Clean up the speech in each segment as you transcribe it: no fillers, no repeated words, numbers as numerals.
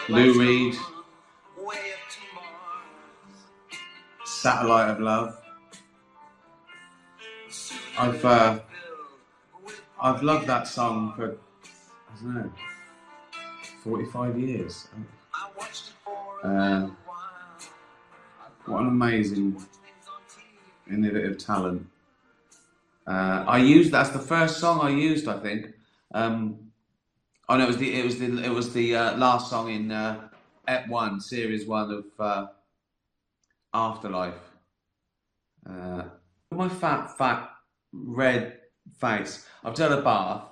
Lou Reed, Satellite of Love. I've loved that song for, I don't know, 45 years. What an amazing, innovative talent. That's the first song I used, I think. Oh no, it was the last song in Ep 1, Series 1 of Afterlife. My fat red face. I've done a bath.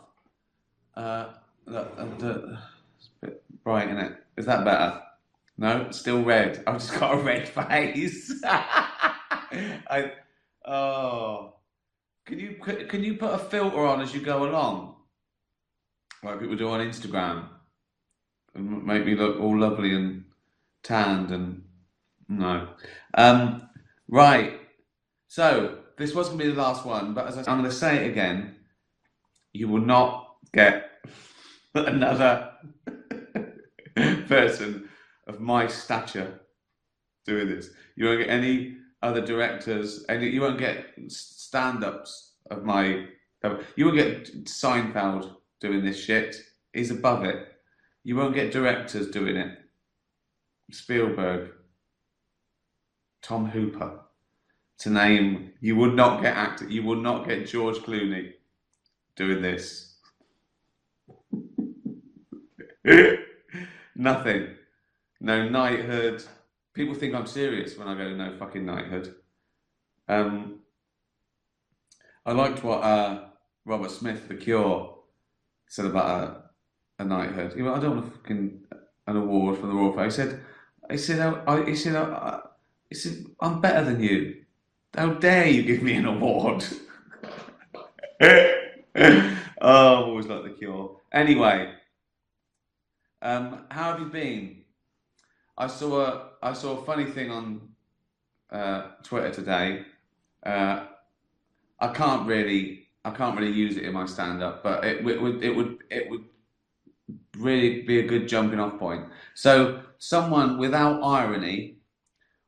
Look, it's a bit bright, isn't it? Is that better? No, it's still red. I've just got a red face. Oh, can you put a filter on as you go along, like people do on Instagram, and make me look all lovely and tanned and no. Right. So this was going to be the last one, but I'm going to say it again. You will not get another person of my stature doing this. You won't get any other directors, you won't get stand-ups of my. You won't get Seinfeld doing this shit. He's above it. You won't get directors doing it. Spielberg, Tom Hooper. To name, you would not get actor. You will not get George Clooney doing this. Nothing. No knighthood. People think I'm serious when I go to no fucking knighthood. I liked what Robert Smith, The Cure, said about a knighthood. He went, I don't want a fucking an award from the Royal Family. He said, I'm better than you. How dare you give me an award? Oh, I've always liked The Cure. Anyway, how have you been? I saw a funny thing on Twitter today. I can't really use it in my stand-up, but it would really be a good jumping off point. So someone without irony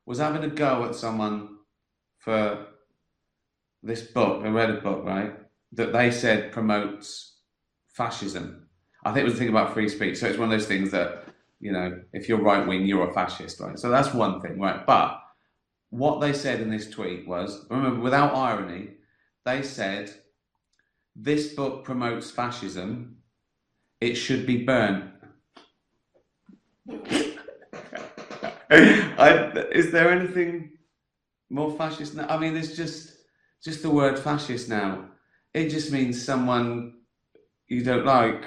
was having a go at someone for this book. I read a book, right, that they said promotes fascism. I think it was the thing about free speech. So it's one of those things that, you know, if you're right wing, you're a fascist, right? So that's one thing, right? But what they said in this tweet was, remember, without irony, they said, this book promotes fascism. It should be burnt. Is there anything more fascist now? I mean, there's just the word fascist now. It just means someone you don't like,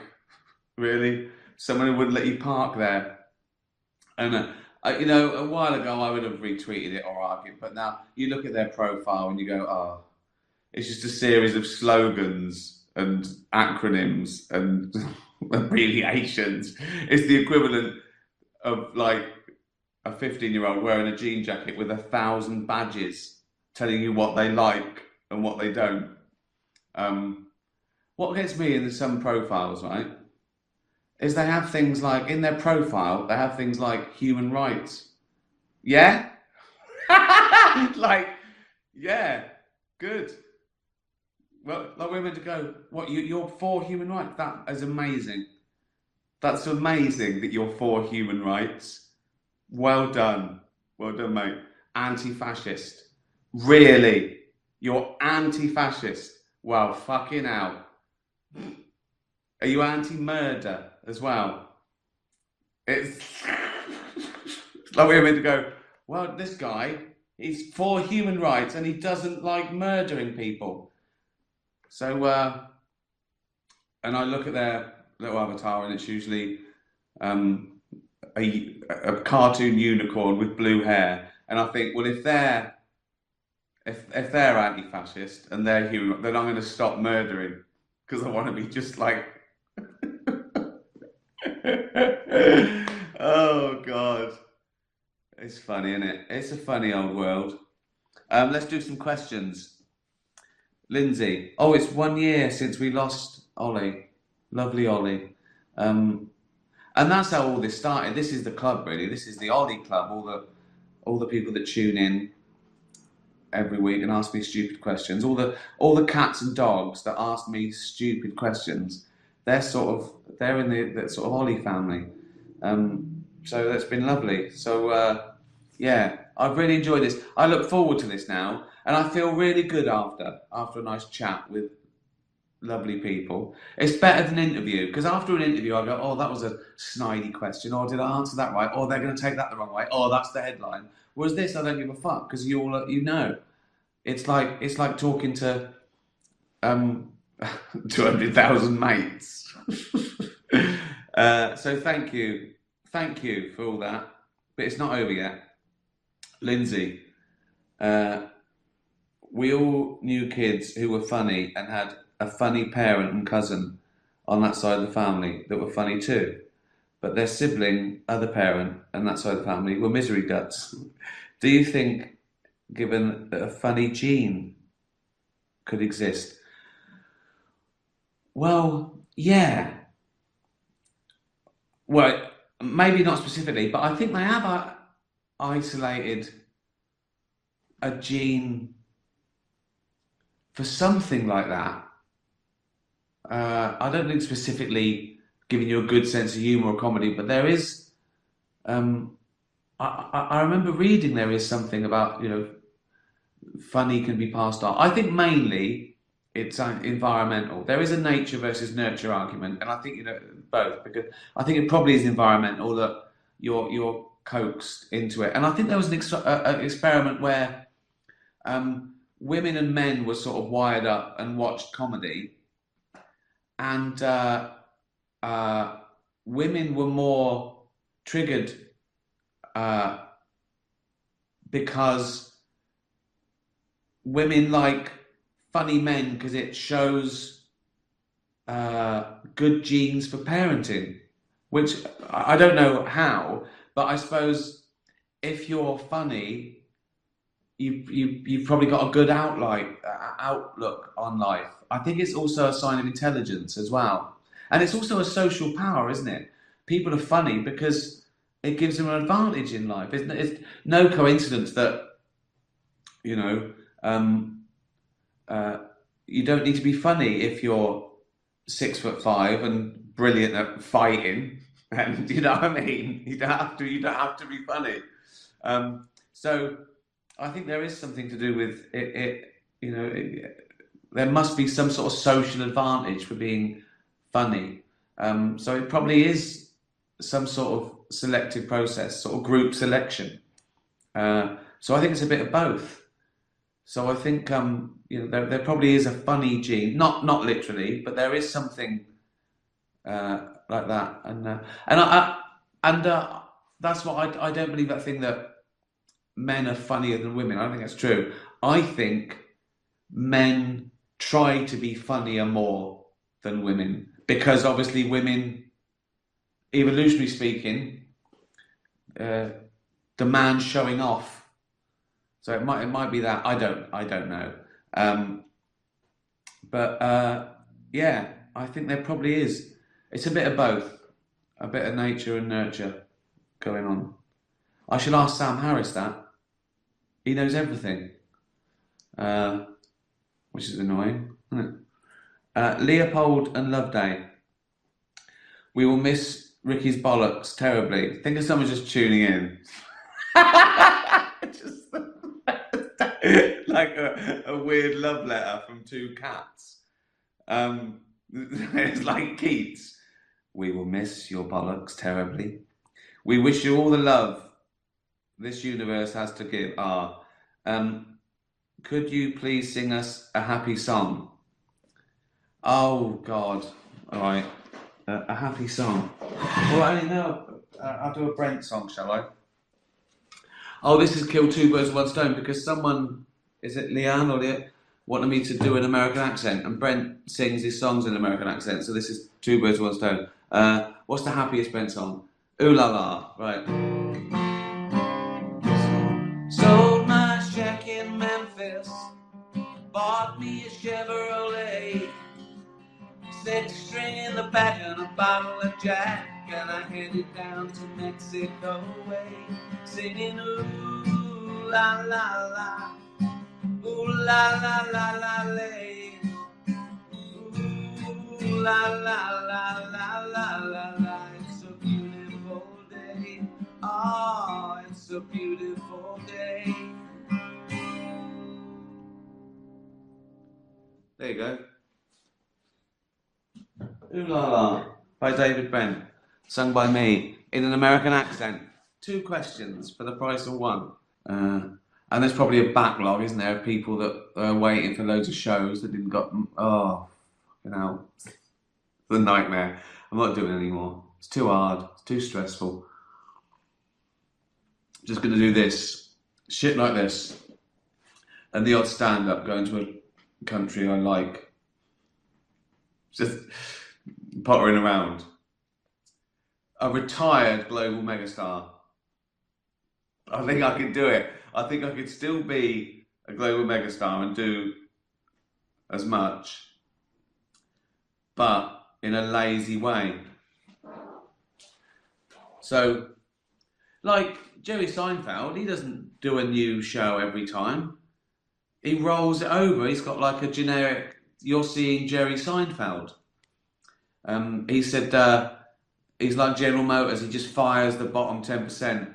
really. Someone who wouldn't let you park there. And you know, a while ago I would have retweeted it or argued, but now you look at their profile and you go, oh, it's just a series of slogans and acronyms and abbreviations. It's the equivalent of like a 15-year-old wearing a jean jacket with 1,000 badges telling you what they like and what they don't. What gets me in some profiles, right, is they have things like, in their profile, they have things like human rights. Yeah? Like, yeah, good. Well, like we're meant to go, what, you're for human rights? That is amazing. That's amazing that you're for human rights. Well done. Well done, mate. Anti-fascist. Really? You're anti-fascist? Well, fucking hell. Are you anti-murder as well? It's like we're meant to go, well, this guy, he's for human rights and he doesn't like murdering people. So, and I look at their little avatar and it's usually a cartoon unicorn with blue hair. And I think, well, if they're anti-fascist and they're human, then I'm going to stop murdering because I want to be just like. Oh God, it's funny, isn't it? It's a funny old world. Let's do some questions. Lindsay, oh, it's 1 year since we lost Ollie, lovely Ollie. And that's how all this started. This is the club, really. This is the Ollie Club. All the people that tune in every week and ask me stupid questions. All the cats and dogs that ask me stupid questions. They're in the sort of Ollie family. So that's been lovely. So yeah, I've really enjoyed this. I look forward to this now, and I feel really good after a nice chat with lovely people. It's better than an interview, because after an interview I go, oh, that was a snidey question, or did I answer that right? Or they're going to take that the wrong way. Oh, that's the headline. Whereas this, I don't give a fuck, because you know. It's like talking to 200,000 mates. So thank you for all that. But it's not over yet. Lindsay, we all knew kids who were funny and had a funny parent and cousin on that side of the family that were funny too. But their sibling, other parent, and that side of the family were misery guts. Do you think, given that a funny gene could exist? Well, yeah. Well, maybe not specifically, but I think they have isolated a gene for something like that. I don't think specifically giving you a good sense of humour or comedy, but there is. I remember reading there is something about, funny can be passed on. I think mainly it's environmental. There is a nature versus nurture argument, and I think both, because I think it probably is environmental that you're coaxed into it. And I think there was an experiment where women and men were sort of wired up and watched comedy, and women were more triggered because women like funny men because it shows good genes for parenting, which I don't know how, but I suppose if you're funny, you've probably got a good outlook on life. I think it's also a sign of intelligence as well, and it's also a social power, isn't it? People are funny because it gives them an advantage in life. It's no coincidence that you don't need to be funny if you're 6'5" and brilliant at fighting, and you know what I mean. You don't have to be funny. So I think there is something to do with it. There must be some sort of social advantage for being funny. So it probably is some sort of selective process, sort of group selection. So I think it's a bit of both. So I think there probably is a funny gene, not literally, but there is something like that, and that's what I don't believe that thing that men are funnier than women. I don't think that's true. I think men try to be funnier more than women because obviously women, evolutionarily speaking, demand showing off. So it might be that. I don't know. But yeah, I think there probably is. It's a bit of both, a bit of nature and nurture going on. I should ask Sam Harris that. He knows everything, which is annoying, isn't it? Leopold and Loveday. We will miss Ricky's bollocks terribly. Think of someone just tuning in. Just like a weird love letter from two cats. It's like Keats. We will miss your bollocks terribly. We wish you all the love this universe has to give. Could you please sing us a happy song? Oh God! All right, a happy song. Well, I only know. I'll do a Brent song, shall I? Oh, this is kill two birds with one stone because someone, is it Leanne or Leah, wanted me to do an American accent, and Brent sings his songs in an American accent. So this is two birds with one stone. What's the happiest Brent song? Ooh la la, right. Sold my shack in Memphis, bought me a Chevrolet, 6 string in the back and a bottle of Jack. and I headed down to Mexico way, singing ooh la la la, ooh la la la la lay, ooh la la la la la la la. It's a beautiful day, oh, it's a beautiful day. There you go. Ooh La La by David Brent, sung by me in an American accent. 2 questions for the price of 1. And there's probably a backlog, isn't there, of people that are waiting for loads of shows that didn't got. Oh, fucking hell. It's a nightmare. I'm not doing it anymore. It's too hard. It's too stressful. Just going to do this. Shit like this. And the odd stand-up going to a country I like. Just pottering around. A retired global megastar. I think I could do it. I think I could still be a global megastar and do as much, but in a lazy way. So, like Jerry Seinfeld, he doesn't do a new show every time. He rolls it over. He's got like a generic, you're seeing Jerry Seinfeld. He said he's like General Motors. He just fires the bottom 10%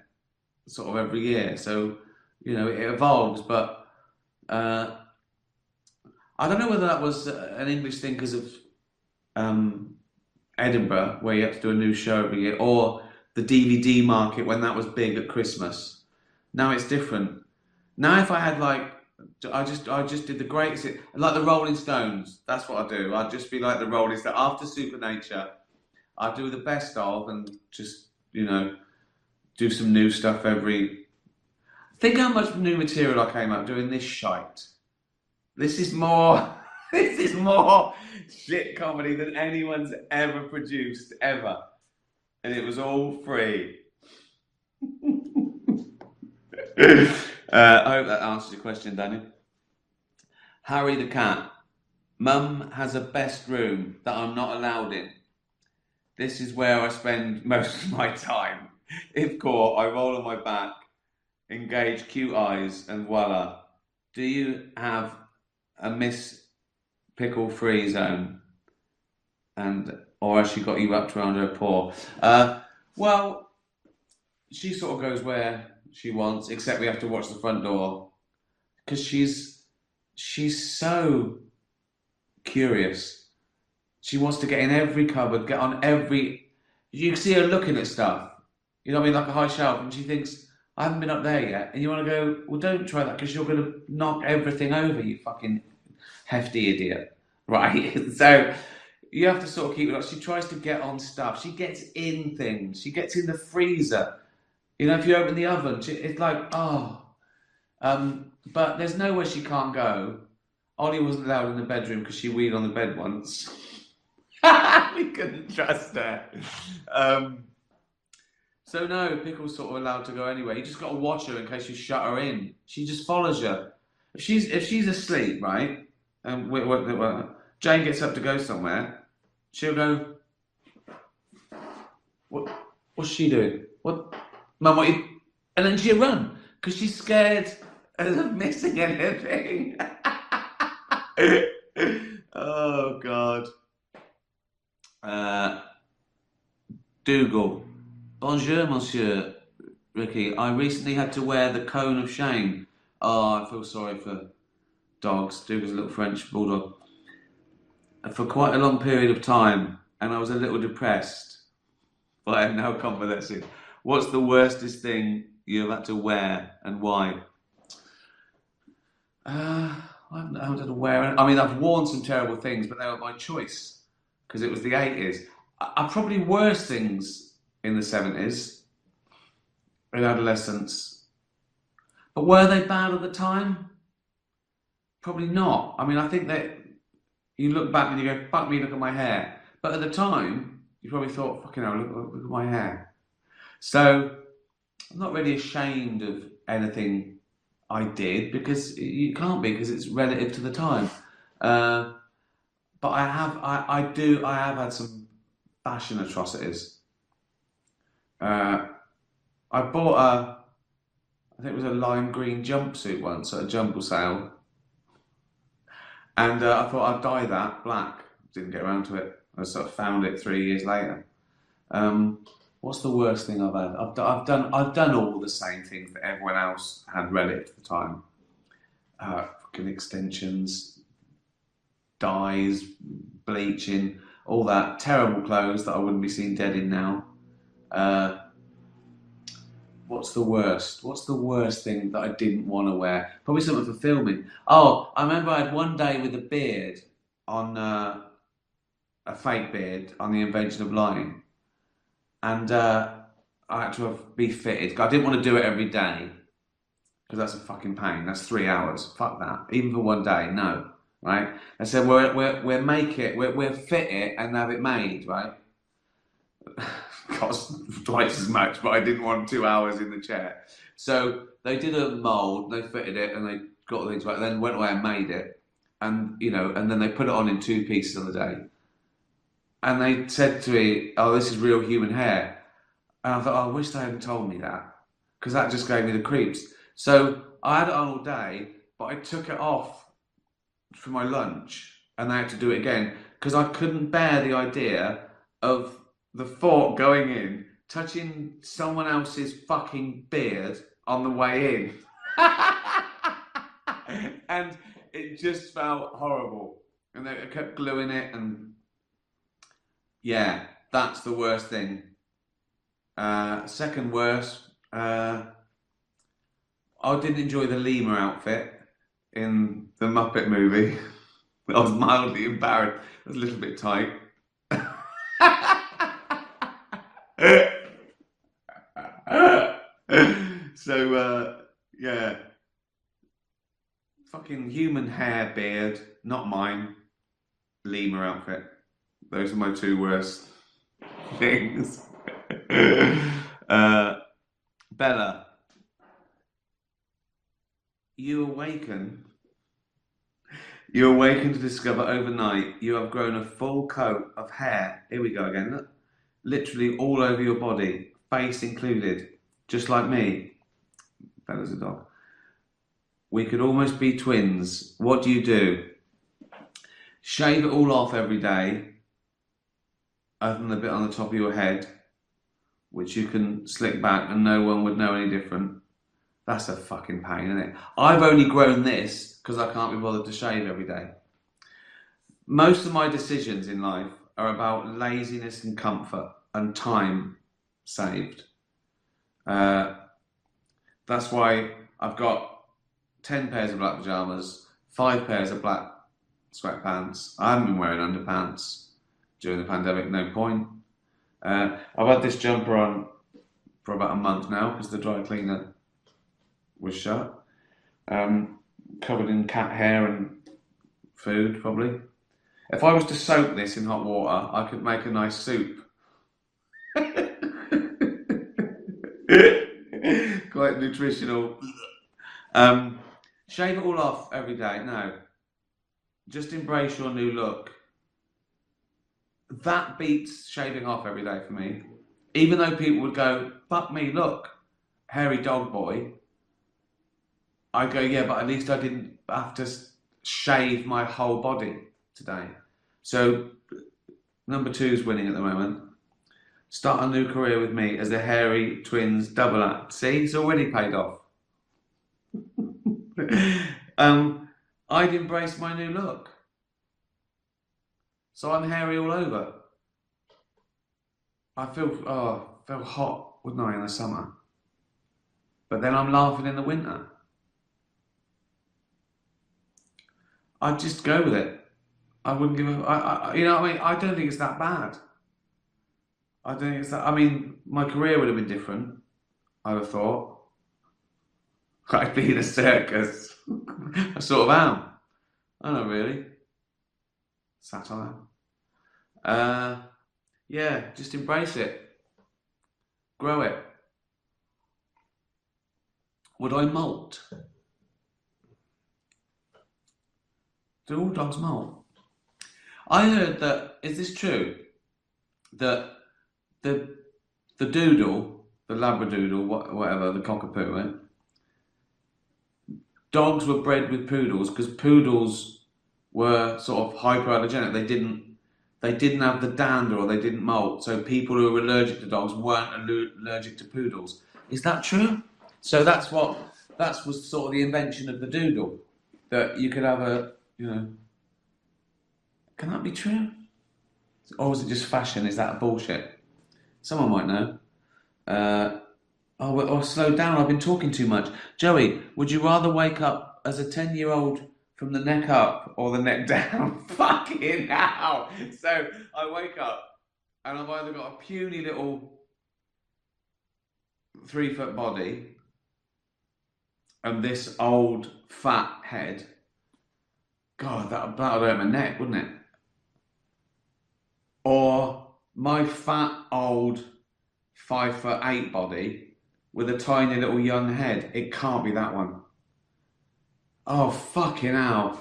sort of every year. So, you know, it evolves. But I don't know whether that was an English thing because of Edinburgh, where you have to do a new show every year, or the DVD market when that was big at Christmas. Now it's different. Now if I had like, I just did the greatest, like the Rolling Stones. That's what I do. I'd just be like the Rolling Stones. After Supernature, I'd do the best of and just, you know, do some new stuff every. Think how much new material I came up doing this shite. This is more shit comedy than anyone's ever produced, ever. And it was all free. I hope that answers your question, Daniel. Harry the cat. Mum has a best room that I'm not allowed in. This is where I spend most of my time. If caught, I roll on my back, engage cute eyes, and voila. Do you have a Miss Pickle Free zone? Or has she got you up to around her paw? Well, she sort of goes where she wants, except we have to watch the front door because she's so curious. She wants to get in every cupboard, get on every. You can see her looking at stuff. You know what I mean, like a high shelf, and she thinks, "I haven't been up there yet." And you want to go, "Well, don't try that because you're going to knock everything over, you fucking hefty idiot." Right? So you have to sort of keep it up. She tries to get on stuff. She gets in things. She gets in the freezer. You know, if you open the oven, it's like, oh. But there's nowhere she can't go. Ollie wasn't allowed in the bedroom because she weed on the bed once. We couldn't trust her. So no, Pickle's sort of allowed to go anywhere. You just got to watch her in case you shut her in. She just follows you. If she's asleep, right, and Jane gets up to go somewhere, she'll go, what's she doing? What? Mum, what you... And then she'll run, because she's scared of missing anything. Oh, God. Dougal. Bonjour, monsieur Ricky. I recently had to wear the cone of shame. Oh, I feel sorry for dogs. Dougal's a little French bulldog. For quite a long period of time, and I was a little depressed. But I have no convalescing. What's the worstest thing you've had to wear and why? I haven't had to wear. I mean, I've worn some terrible things, but they were by choice because it was the 80s. I probably worse things in the 70s, in adolescence. But were they bad at the time? Probably not. I mean, I think that you look back and you go, fuck me, look at my hair. But at the time, you probably thought, fucking hell, look at my hair. So, I'm not really ashamed of anything I did because you can't be because it's relative to the time. But I have had some fashion atrocities. Uh, I bought I think it was a lime green jumpsuit once at a jumble sale, and I thought I'd dye that black. Didn't get around to it. I sort of found it 3 years later. What's the worst thing I've had? I've done all the same things that everyone else had read it at the time. Fucking extensions, dyes, bleaching, all that. Terrible clothes that I wouldn't be seen dead in now. Uh, what's the worst? What's the worst thing that I didn't want to wear? Probably something for filming. Oh, I remember I had one day with a beard on a fake beard on the invention of lying, and I had to be fitted. I didn't want to do it every day because that's a fucking pain. That's 3 hours. Fuck that. Even for one day, no. Right? I said we'll make it. We'll fit it and have it made. Right? Cost twice as much, but I didn't want 2 hours in the chair. So they did a mould. They fitted it and they got things right. Then went away and made it, and and then they put it on in 2 pieces on the day. And they said to me, "Oh, this is real human hair." And I thought, oh, I wish they hadn't told me that, because that just gave me the creeps. So I had it on all day, but I took it off for my lunch, and I had to do it again, because I couldn't bear the idea of the fork going in, touching someone else's fucking beard on the way in. And it just felt horrible. And they kept gluing it, and yeah, that's the worst thing. Second worst, I didn't enjoy the lemur outfit in the Muppet movie. I was mildly embarrassed. It was a little bit tight. So, yeah. Fucking human hair, beard, not mine. Lemur outfit. Those are my 2 worst things. Bella, you awaken. You awaken to discover overnight you have grown a full coat of hair. Here we go again. Look. Literally all over your body, face included, just like me. Bella's a dog. We could almost be twins. What do? Shave it all off every day, other than the bit on the top of your head, which you can slick back and no one would know any different. That's a fucking pain, isn't it? I've only grown this because I can't be bothered to shave every day. Most of my decisions in life are about laziness and comfort and time saved. That's why I've got 10 pairs of black pyjamas, 5 pairs of black sweatpants. I haven't been wearing underpants during the pandemic, no point. I've had this jumper on for about a month now because the dry cleaner was shut. Covered in cat hair and food, probably. If I was to soak this in hot water, I could make a nice soup. Quite nutritional. Shave it all off every day. No. Just embrace your new look. That beats shaving off every day for me. Even though people would go, fuck me, look, hairy dog boy. I go, yeah, but at least I didn't have to shave my whole body today. So, number 2 is winning at the moment. Start a new career with me as the hairy twins double act. See, it's already paid off. I'd embrace my new look. So I'm hairy all over. I feel hot, wouldn't I, in the summer? But then I'm laughing in the winter. I'd just go with it. I wouldn't give a... you know what I mean? I don't think it's that bad. I don't think it's that... I mean, my career would have been different, I would have thought. I'd be in a circus. I sort of am. I don't know, really. Satire. Yeah, just embrace it. Grow it. Would I molt? Do all dogs molt? I heard that, is this true? That the the doodle, the labradoodle, whatever, the cockapoo, right? Dogs were bred with poodles because poodles were sort of hyperallergenic. They didn't have the dander or they didn't molt. So people who were allergic to dogs weren't allergic to poodles. Is that true? So that was sort of the invention of the doodle, that you could have can that be true? Or was it just fashion? Is that bullshit? Someone might know. Slow down, I've been talking too much. Joey, would you rather wake up as a 10-year-old from the neck up or the neck down? Fucking hell! So I wake up and I've either got a puny little 3-foot body and this old fat head. God, that'd hurt my neck, wouldn't it? Or my fat old 5'8" body with a tiny little young head. It can't be that one. Oh, fucking hell.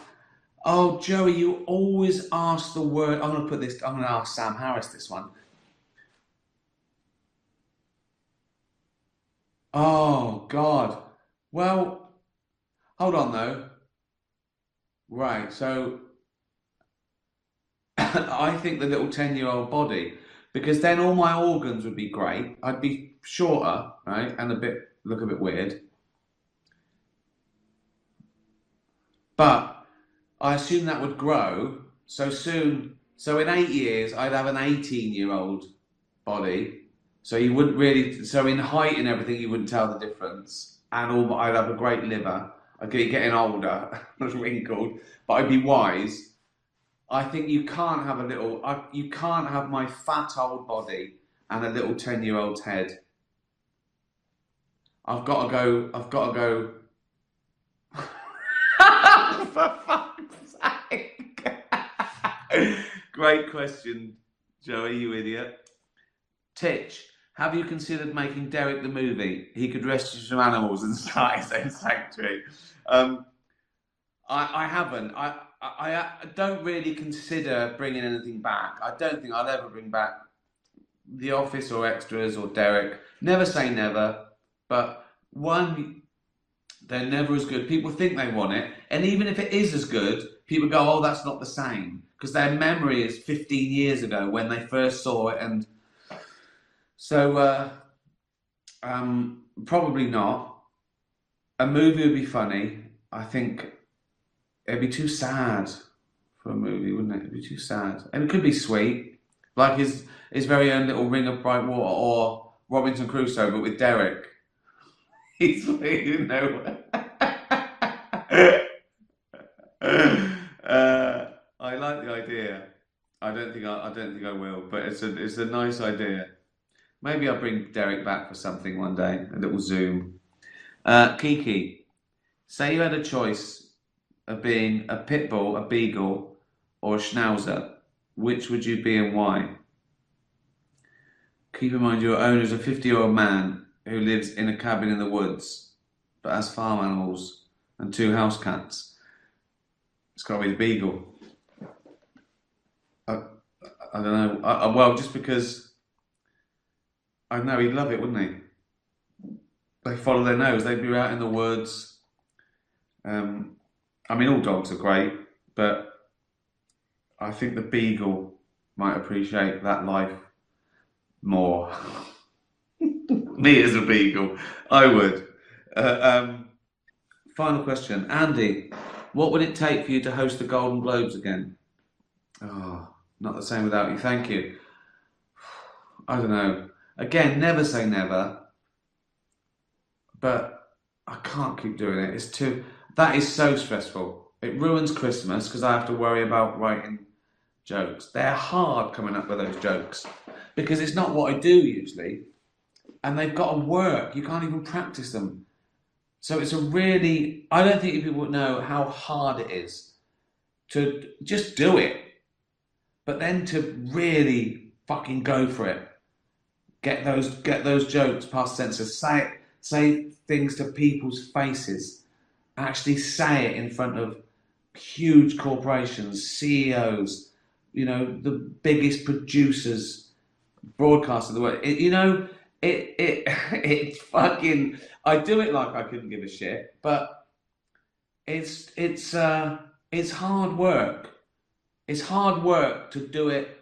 Oh, Joey, you always ask the word. I'm going to ask Sam Harris this one. Oh, God. Well, hold on, though. Right, so I think the little 10-year-old body, because then all my organs would be great. I'd be shorter, right, and look a bit weird. But I assume that would grow so soon. So in 8 years, I'd have an 18-year-old body. So you wouldn't really. So in height and everything, you wouldn't tell the difference. And I'd have a great liver. I'd be getting older, wrinkled, but I'd be wise. I think you can't have you can't have my fat old body and a little 10-year-old's head. I've got to go. For fuck's sake. Great question, Joey, you idiot. Titch, have you considered making Derek the movie? He could rescue some animals and start his own sanctuary. I haven't. I don't really consider bringing anything back. I don't think I'll ever bring back The Office or Extras or Derek. Never say never, but they're never as good. People think they want it, and even if it is as good, people go, "Oh, that's not the same," because their memory is 15 years ago when they first saw it, and so probably not. A movie would be funny. I think it'd be too sad for a movie, wouldn't it? It'd be too sad, and it could be sweet, like his very own little Ring of Bright Water or Robinson Crusoe, but with Derek. He's you know. I like the idea. I don't think I will, but it's a nice idea. Maybe I'll bring Derek back for something one day. A little Zoom. Kiki, say you had a choice of being a pit bull, a beagle, or a schnauzer. Which would you be and why? Keep in mind your owner is a 50-year-old man who lives in a cabin in the woods, but has farm animals and 2 house cats. It's got to be the beagle. I don't know. Well, just because I know he'd love it, wouldn't he? They follow their nose. They'd be out in the woods. I mean, all dogs are great, but I think the beagle might appreciate that life more. Me as a beagle, I would. Final question. Andy, what would it take for you to host the Golden Globes again? Oh, not the same without you. Thank you. I don't know. Again, never say never. But I can't keep doing it. That is so stressful. It ruins Christmas because I have to worry about writing jokes. They're hard coming up with those jokes because it's not what I do usually. And they've got to work. You can't even practice them. So it's I don't think people know how hard it is to just do it. But then to really fucking go for it. Get those jokes past censors. Say things to people's faces. Actually say it in front of huge corporations, CEOs, the biggest producers, broadcasters of the world. it fucking. I do it like I couldn't give a shit, but it's hard work. It's hard work to do it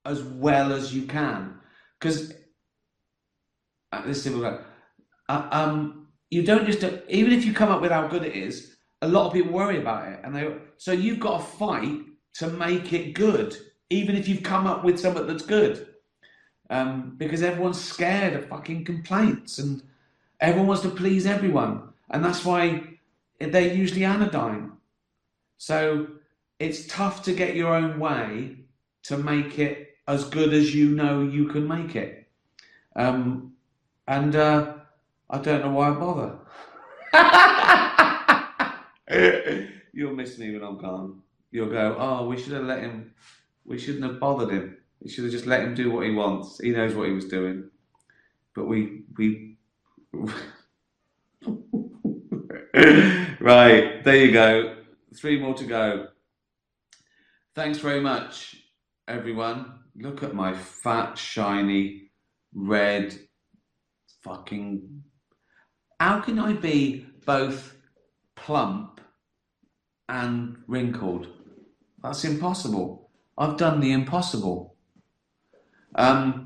as well as you can, because this is you don't just even if you come up with how good it is, a lot of people worry about it, and so you've got to fight to make it good, even if you've come up with something that's good, because everyone's scared of fucking complaints and everyone wants to please everyone, and that's why they're usually anodyne. So it's tough to get your own way to make it as good as you know you can make it. And I don't know why I bother. You'll miss me when I'm gone. You'll go, oh, we shouldn't have bothered him. We should have just let him do what he wants. He knows what he was doing. But we right, there you go. 3 more to go. Thanks very much, everyone. Look at my fat, shiny, red fucking... How can I be both plump and wrinkled? That's impossible. I've done the impossible. Tatty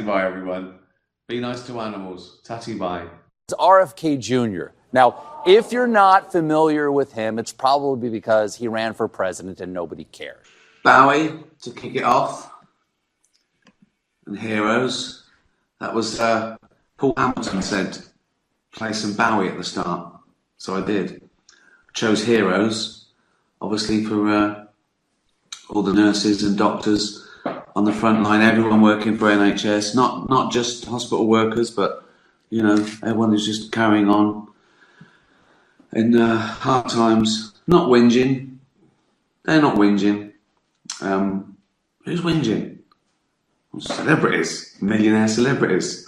bye, everyone. Be nice to animals. Tatty bye. It's RFK Jr. Now, if you're not familiar with him, it's probably because he ran for president and nobody cared. Bowie to kick it off. And Heroes. That was Paul Hamilton said, play some Bowie at the start. So I did. Chose Heroes, obviously, for all the nurses and doctors on the front line, everyone working for NHS, not just hospital workers, but, you know, everyone who's just carrying on in hard times, not whinging. They're not whinging. Who's whinging? Celebrities, millionaire celebrities.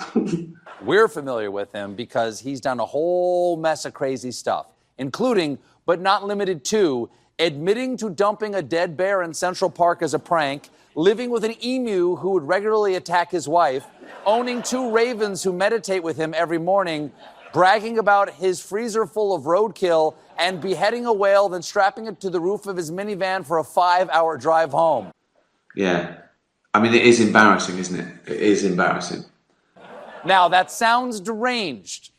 We're familiar with him because he's done a whole mess of crazy stuff, including, but not limited to, admitting to dumping a dead bear in Central Park as a prank, living with an emu who would regularly attack his wife, owning 2 ravens who meditate with him every morning, bragging about his freezer full of roadkill, and beheading a whale, then strapping it to the roof of his minivan for a 5-hour drive home. Yeah. I mean, it is embarrassing, isn't it? It is embarrassing. Now, that sounds deranged,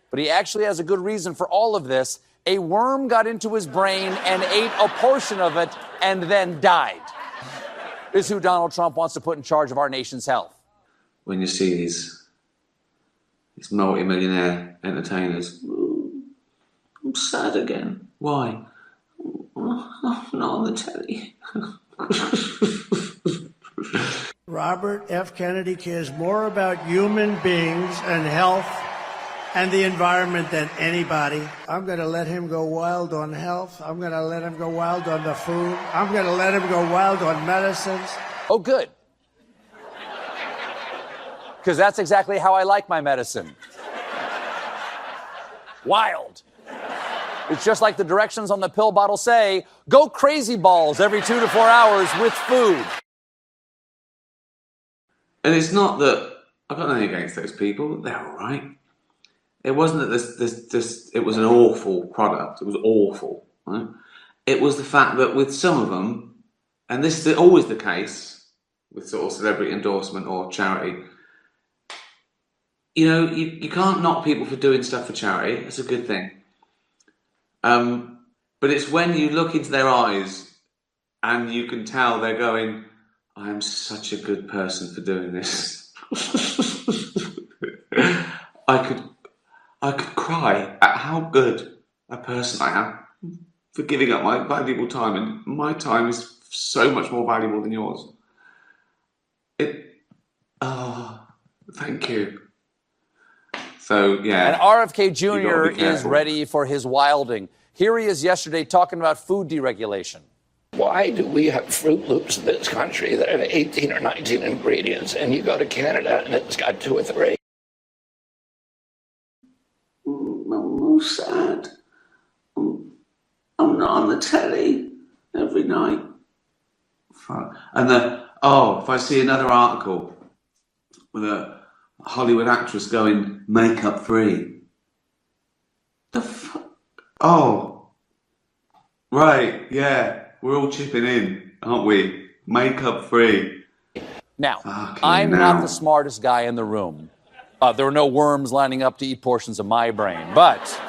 but he actually has a good reason for all of this. A worm got into his brain and ate a portion of it and then died. This is who Donald Trump wants to put in charge of our nation's health. When you see these multi-millionaire entertainers, I'm sad again. Why? I'm not on the telly. Robert F. Kennedy cares more about human beings and health and the environment than anybody. I'm going to let him go wild on health. I'm going to let him go wild on the food. I'm going to let him go wild on medicines. Oh, good. Because that's exactly how I like my medicine. Wild. It's just like the directions on the pill bottle say, go crazy balls every 2 to 4 hours with food. And it's not that I've got nothing against those people. They're all right. It wasn't that it was an awful product. It was awful. Right? It was the fact that with some of them, and this is always the case with sort of celebrity endorsement or charity, you know, you can't knock people for doing stuff for charity. That's a good thing. But it's when you look into their eyes and you can tell they're going, I am such a good person for doing this. I could cry at how good a person I am for giving up my valuable time, and my time is so much more valuable than yours. Thank you. So, yeah. And RFK Jr. is ready for his wilding. Here he is yesterday talking about food deregulation. Why do we have Fruit Loops in this country that have 18 or 19 ingredients, and you go to Canada and it's got 2 or 3? I'm sad. I'm not on the telly every night. Fuck. And if I see another article with a a Hollywood actress going makeup free. The fuck? Oh, right, yeah, we're all chipping in, aren't we? Makeup free. Now, Fucking I'm hell. not the smartest guy in the room. There are no worms lining up to eat portions of my brain. But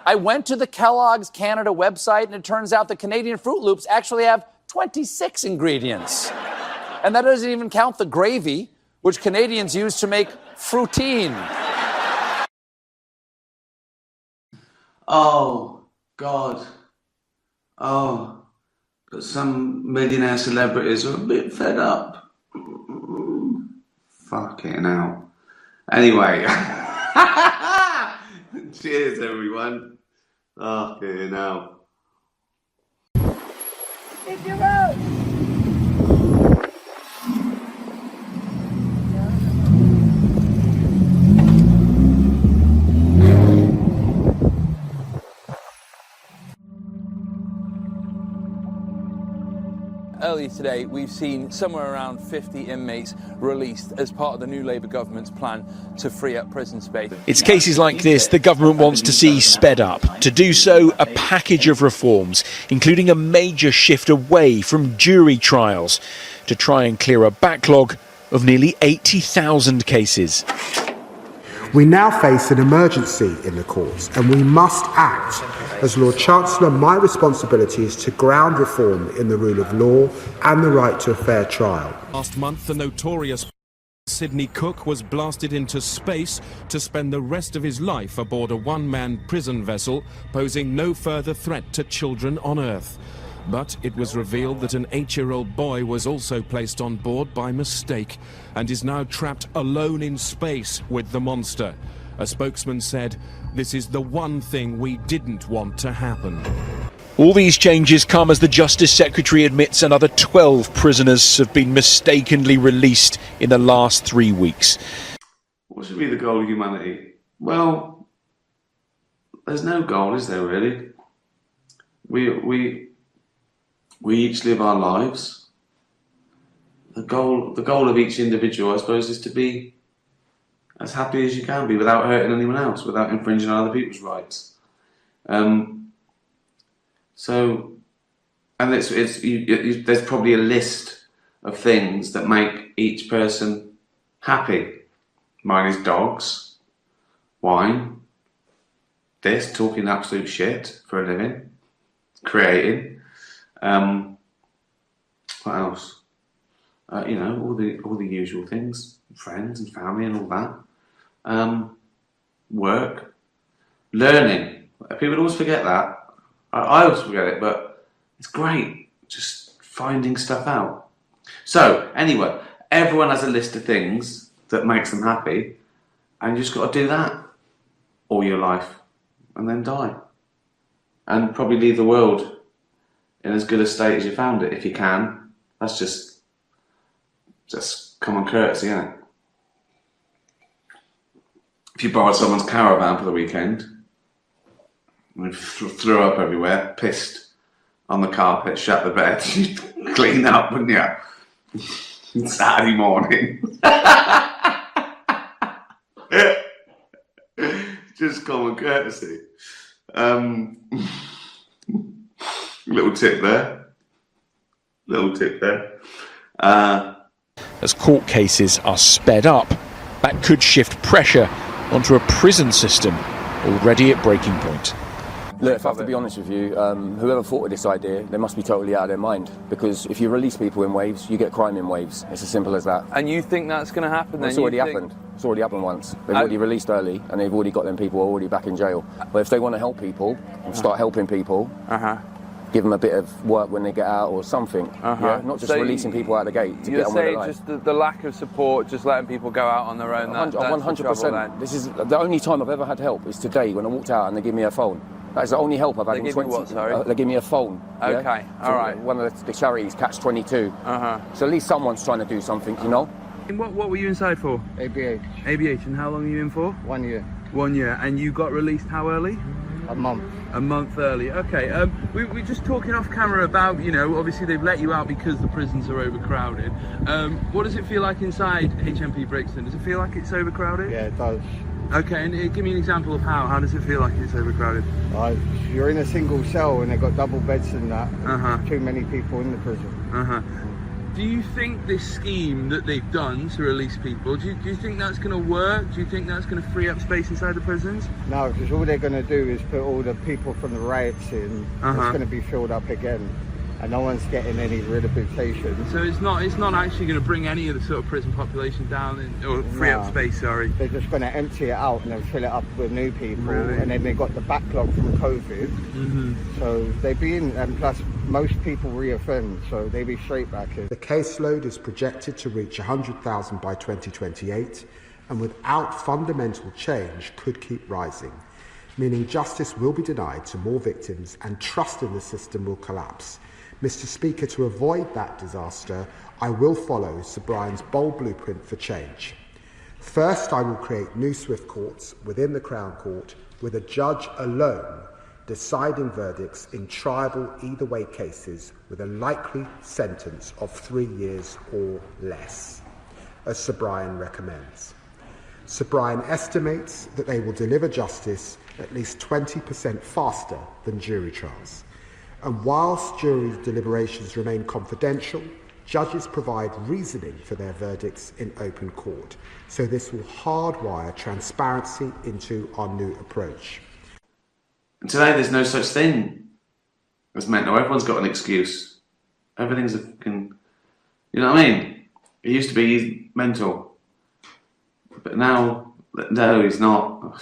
I went to the Kellogg's Canada website, and it turns out the Canadian Fruit Loops actually have 26 ingredients. And that doesn't even count the gravy, which Canadians use to make fruitine. Oh, God. Oh, but some millionaire celebrities are a bit fed up. Fucking hell. Anyway. Cheers, everyone. Fucking hell. If you will. Earlier today, we've seen somewhere around 50 inmates released as part of the new Labour government's plan to free up prison space. It's cases like this the government wants to see sped up. To do so, a package of reforms, including a major shift away from jury trials to try and clear a backlog of nearly 80,000 cases. We now face an emergency in the courts, and we must act. As Lord Chancellor, my responsibility is to ground reform in the rule of law and the right to a fair trial. Last month, the notorious Sidney Cook was blasted into space to spend the rest of his life aboard a one-man prison vessel, posing no further threat to children on Earth. But it was revealed that an 8-year-old boy was also placed on board by mistake and is now trapped alone in space with the monster. A spokesman said, "This is the one thing we didn't want to happen." All these changes come as the Justice Secretary admits another 12 prisoners have been mistakenly released in the last 3 weeks. What should be the goal of humanity? Well, there's no goal, is there, really? We each live our lives. The goal of each individual, I suppose, is to be as happy as you can be without hurting anyone else, without infringing on other people's rights. There's probably a list of things that make each person happy. Mine is dogs, wine, this, talking absolute shit for a living, creating. What else? All the usual things, friends and family and all that. Work, learning. People always forget that. I always forget it, but it's great just finding stuff out. So anyway, everyone has a list of things that makes them happy, and you just got to do that all your life, and then die, and probably leave the world in as good a state as you found it, if you can. That's just common courtesy, isn't it? If you borrowed someone's caravan for the weekend, and threw up everywhere, pissed on the carpet, shat the bed, you'd clean up, wouldn't you? Saturday morning. Just common courtesy. Little tip there. As court cases are sped up, that could shift pressure onto a prison system already at breaking point. Look, if I have to be honest with you, whoever thought of this idea, they must be totally out of their mind. Because if you release people in waves, you get crime in waves. It's as simple as that. And you think that's going to happen then? It's already happened. It's already happened once. They've already released early, and they've already got them people already back in jail. But if they want to help people and start helping people, give them a bit of work when they get out or something. Yeah? Not just releasing people out the gate to get on with their life. You're saying just the lack of support, just letting people go out on their own. 100%. This is the only time I've ever had help is today when I walked out and they give me a phone. That's the only help I've had in 20 years. They give me a phone. Okay, yeah? all right. One of the charities, Catch 22. So at least someone's trying to do something, you know? What were you inside for? ABH. ABH, and how long are you in for? 1 year. 1 year. And you got released how early? A month. A month early. Okay. We're just talking off camera about, obviously they've let you out because the prisons are overcrowded. What does it feel like inside HMP Brixton? Does it feel like it's overcrowded? Yeah, it does. Okay, and give me an example of how. How does it feel like it's overcrowded? You're in a single cell and they've got double beds and that. Too many people in the prison. Do you think this scheme that they've done to release people, do you think that's going to work? Do you think that's going to free up space inside the prisons? No, because all they're going to do is put all the people from the riots in. It's going to be filled up again. And no one's getting any rehabilitation. So it's not actually going to bring any of the sort of prison population down or free up space, sorry. They're just going to empty it out and then fill it up with new people. Really? And then they've got the backlog from COVID. So they be in, and plus most people reoffend, so they be straight back in. The caseload is projected to reach 100,000 by 2028, and without fundamental change could keep rising, meaning justice will be denied to more victims and trust in the system will collapse. Mr. Speaker, to avoid that disaster, I will follow Sir Brian's bold blueprint for change. First, I will create new swift courts within the Crown Court with a judge alone deciding verdicts in triable either way cases with a likely sentence of 3 years or less, as Sir Brian recommends. Sir Brian estimates that they will deliver justice at least 20% faster than jury trials. And whilst jury deliberations remain confidential, judges provide reasoning for their verdicts in open court. So this will hardwire transparency into our new approach. Today there's no such thing as mental. Everyone's got an excuse. Everything's a fucking... You know what I mean? It used to be mental. But now, no, he's not.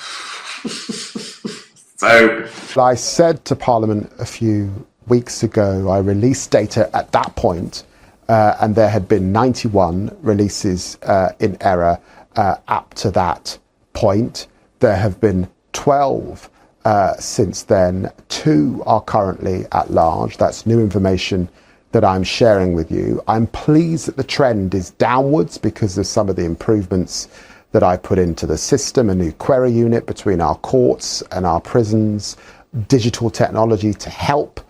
So... I said to Parliament a few weeks ago, I released data at that point, and there had been 91 releases in error up to that point. There have been 12 since then. 2 are currently at large. That's new information that I'm sharing with you. I'm pleased that the trend is downwards because of some of the improvements that I put into the system, a new query unit between our courts and our prisons, digital technology to help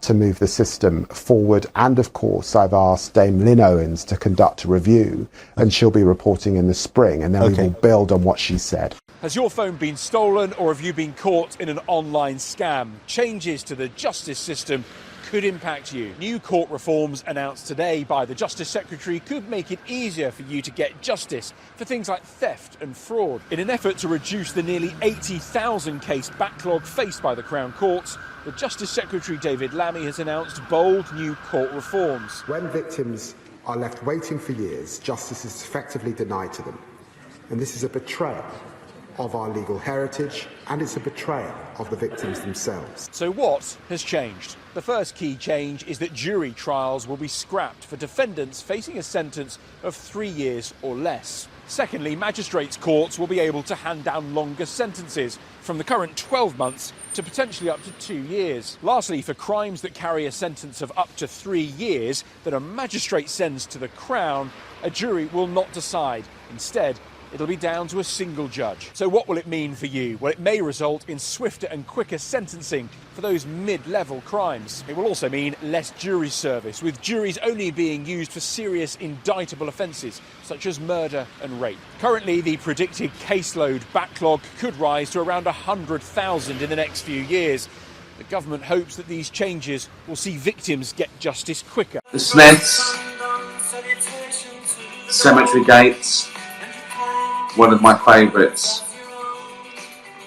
to move the system forward. And of course, I've asked Dame Lynn Owens to conduct a review, and she'll be reporting in the spring, and then we will build on what she said. Has your phone been stolen, or have you been caught in an online scam? Changes to the justice system could impact you. New court reforms announced today by the Justice Secretary could make it easier for you to get justice for things like theft and fraud. In an effort to reduce the nearly 80,000 case backlog faced by the Crown Courts, the Justice Secretary David Lammy has announced bold new court reforms. When victims are left waiting for years, justice is effectively denied to them. And this is a betrayal of our legal heritage, and it's a betrayal of the victims themselves. So what has changed? The first key change is that jury trials will be scrapped for defendants facing a sentence of 3 years or less. Secondly, magistrates' courts will be able to hand down longer sentences, from the current 12 months to potentially up to 2 years. Lastly, for crimes that carry a sentence of up to 3 years that a magistrate sends to the Crown, a jury will not decide. Instead, it'll be down to a single judge. So what will it mean for you? Well, it may result in swifter and quicker sentencing for those mid-level crimes. It will also mean less jury service, with juries only being used for serious indictable offences, such as murder and rape. Currently, the predicted caseload backlog could rise to around 100,000 in the next few years. The government hopes that these changes will see victims get justice quicker. The Smiths, Cemetery Gates, one of my favourites.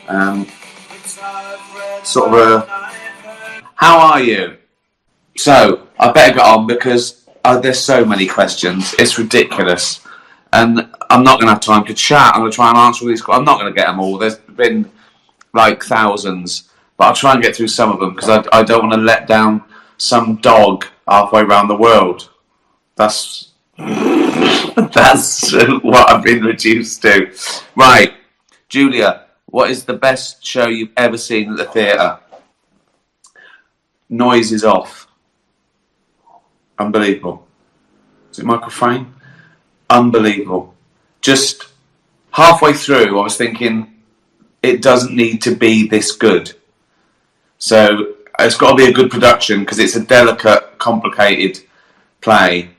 How are you? So, I better get on because there's so many questions. It's ridiculous. And I'm not going to have time to chat. I'm going to try and answer all these questions. I'm not going to get them all. There's been like thousands. But I'll try and get through some of them because I don't want to let down some dog halfway around the world. That's what I've been reduced to. Right, Julia, what is the best show you've ever seen at the theatre? Noise is off. Unbelievable. Is it Michael Frayn? Unbelievable. Just halfway through, I was thinking, it doesn't need to be this good. So it's got to be a good production because it's a delicate, complicated play.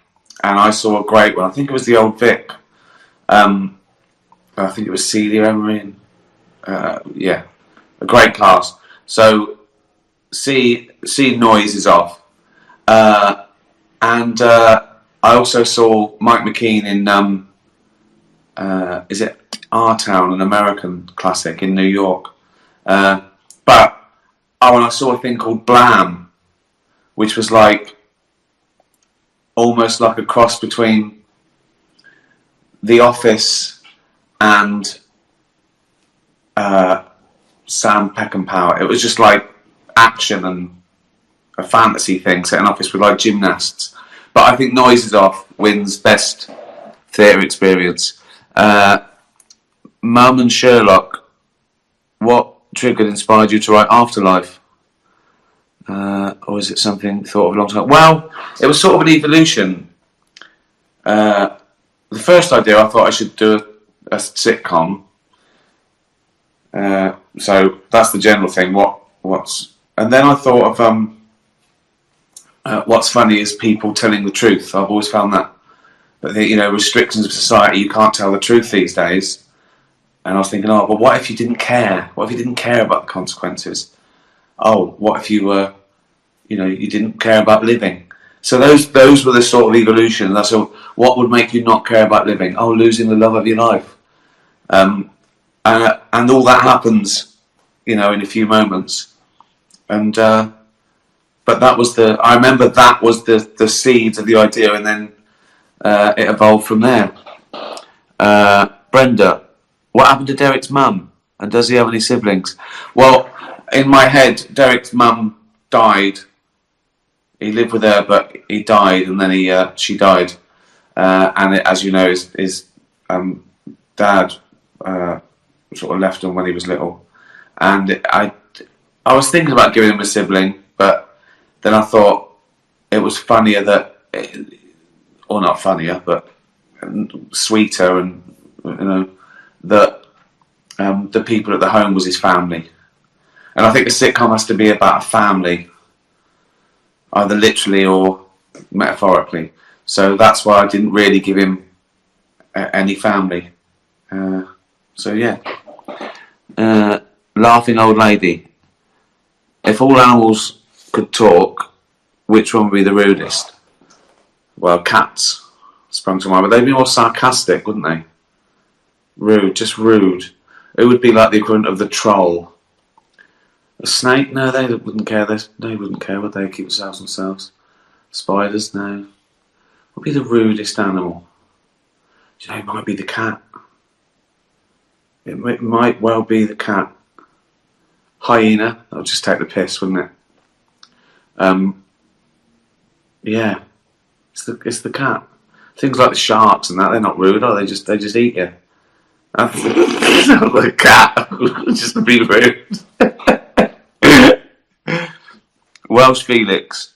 And I saw a great one. I think it was the Old Vic. I think it was Celia Emery. Yeah, a great cast. So see Noise is off. And I also saw Mike McKean in is it Our Town, an American classic in New York. And I saw a thing called Blam, which was like almost like a cross between The Office and Sam Peckinpah. It was just like action and a fantasy thing set in an office with like gymnasts. But I think Noise is Off wins best theatre experience. Mum and Sherlock, what triggered, inspired you to write Afterlife? Or is it something thought of a long time? Well, it was sort of an evolution. The first idea, I thought I should do a sitcom. So that's the general thing. And then I thought of what's funny is people telling the truth. I've always found that. But restrictions of society, you can't tell the truth these days. And I was thinking, but what if you didn't care? What if you didn't care about the consequences? What if you were, you didn't care about living? So those were the sort of evolution. That's what would make you not care about living? Losing the love of your life. And all that happens, in a few moments. And but I remember that was the seeds of the idea, and then it evolved from there. Brenda, what happened to Derek's mum? And does he have any siblings? Well, in my head, Derek's mum died. He lived with her, but he died, and then she died. And it, as you know, his dad sort of left him when he was little. And I was thinking about giving him a sibling, but then I thought it was funnier or not funnier, but sweeter, and that the people at the home was his family. And I think a sitcom has to be about a family, either literally or metaphorically. So that's why I didn't really give him any family. So yeah. Laughing old lady. If all animals could talk, which one would be the rudest? Well, cats sprung to mind, but they'd be more sarcastic, wouldn't they? Rude, just rude. It would be like the equivalent of the troll. A snake? No, they wouldn't care. They wouldn't care, would they? Keep themselves. Spiders? No. What would be the rudest animal? It might be the cat. It might well be the cat. Hyena? That would just take the piss, wouldn't it? Yeah. It's the cat. Things like the sharks and that, they're not rude, are they? They just eat you. The cat. Just to be rude. Welsh Felix.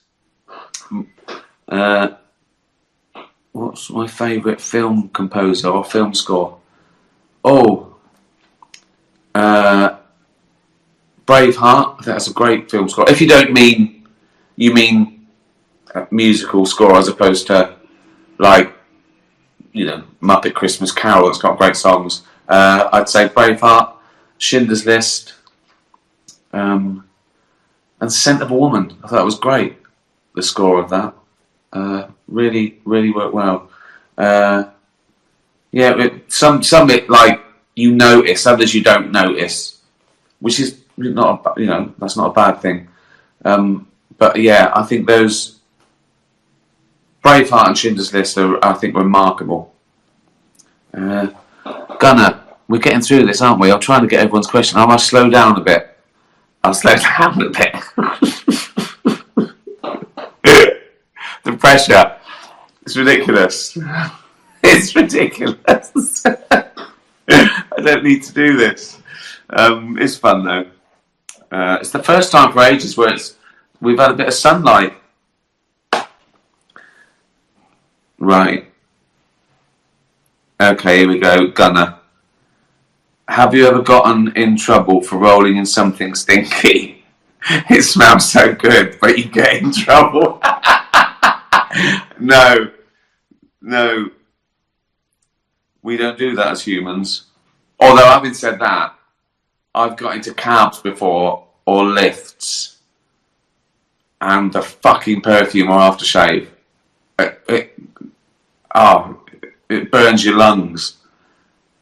What's my favourite film composer or film score? Braveheart. I think that's a great film score. If you don't mean, you mean a musical score as opposed to like, Muppet Christmas Carol that's got great songs. I'd say Braveheart, Schindler's List, and Scent of a Woman. I thought it was great, the score of that. Really, really worked well. Some it like you notice, others you don't notice, which is not that's not a bad thing. But yeah, I think those Braveheart and Schindler's List are, I think, remarkable. Gunnar, we're getting through this, aren't we? I'm trying to get everyone's question. I must slow down a bit. I'll slow down a bit. The pressure. It's ridiculous. It's ridiculous. I don't need to do this. It's fun though. It's the first time for ages where we've had a bit of sunlight. Right. Okay, here we go. Gunnar. Have you ever gotten in trouble for rolling in something stinky? It smells so good, but you get in trouble. No, we don't do that as humans. Although, having said that, I've got into cabs before, or lifts, and the fucking perfume or aftershave, it burns your lungs.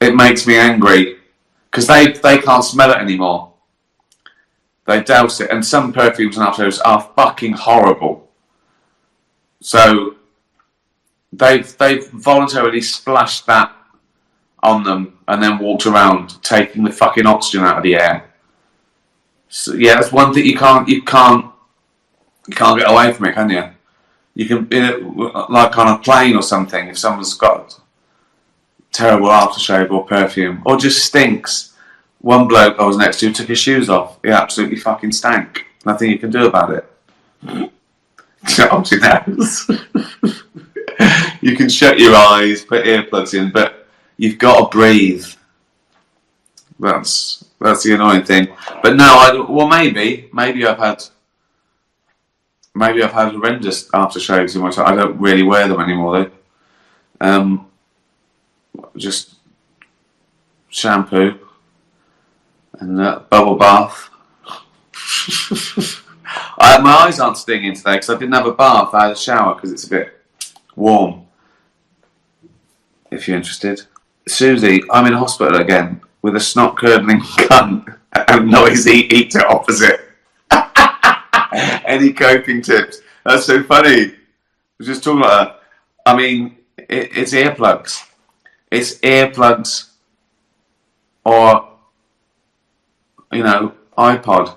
It makes me angry, because they can't smell it anymore. They douse it, and some perfumes and aftershaves are fucking horrible. So they've voluntarily splashed that on them and then walked around taking the fucking oxygen out of the air. So yeah, that's one thing you can't get away from it, can you? You can, like on a plane or something, if someone's got terrible aftershave or perfume, or just stinks. One bloke I was next to took his shoes off. He absolutely fucking stank. Nothing you can do about it. Up your nose. You can shut your eyes, put earplugs in, but you've got to breathe. That's the annoying thing. But no, maybe I've had horrendous aftershaves in my time. I don't really wear them anymore though. Just shampoo and bubble bath. My eyes aren't stinging today because I didn't have a bath. I had a shower because it's a bit warm. If you're interested. Susie, I'm in hospital again with a snot-curdling cunt and noisy eater opposite. Any coping tips? That's so funny. I was just talking about that. I mean, it's earplugs. It's earplugs or, iPod.